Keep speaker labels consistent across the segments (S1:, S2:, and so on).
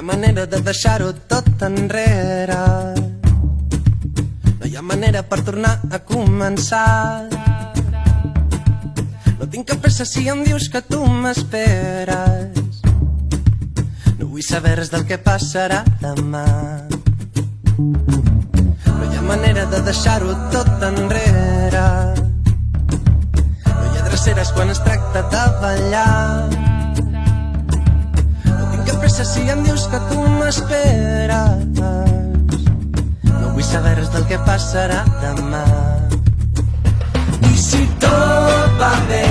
S1: manera de deixar-ho tot enrere. No hi ha manera per tornar a començar. No tinc cap pressa si em dius que tu m'esperes. No vull saber res del que passarà demà. No hi ha manera de deixar-ho tot enrere. No hi ha dreceres quan es tracta de ballar. No tinc cap pressa si em dius que tu m'esperes. No vull saber res del que passarà demà. I si tot va bé,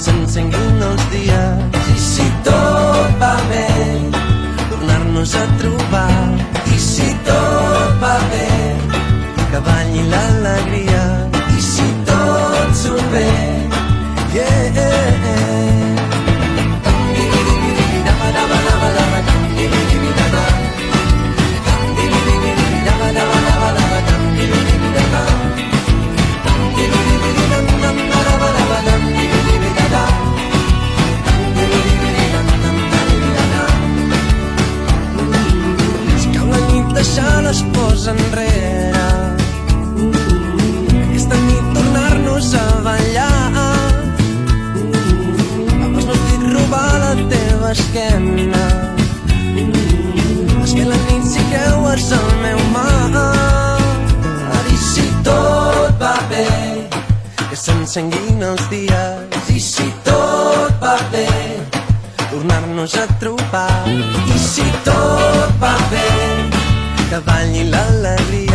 S1: s'encenguin els dies. I si tot va bé, tornar-nos a trobar. I si tot va bé, que balli l'alegria. I si tot surt bé, yeah. Deixar les pors enrere. Aquesta nit tornar-nos a ballar. Amb els meus dits robar la teva esquena. És que la nit si creues el meu mar. I si tot va bé, que s'encenguin els dies. I si tot va bé, tornar-nos a trobar. I si tot va bé, que balli l'alegria.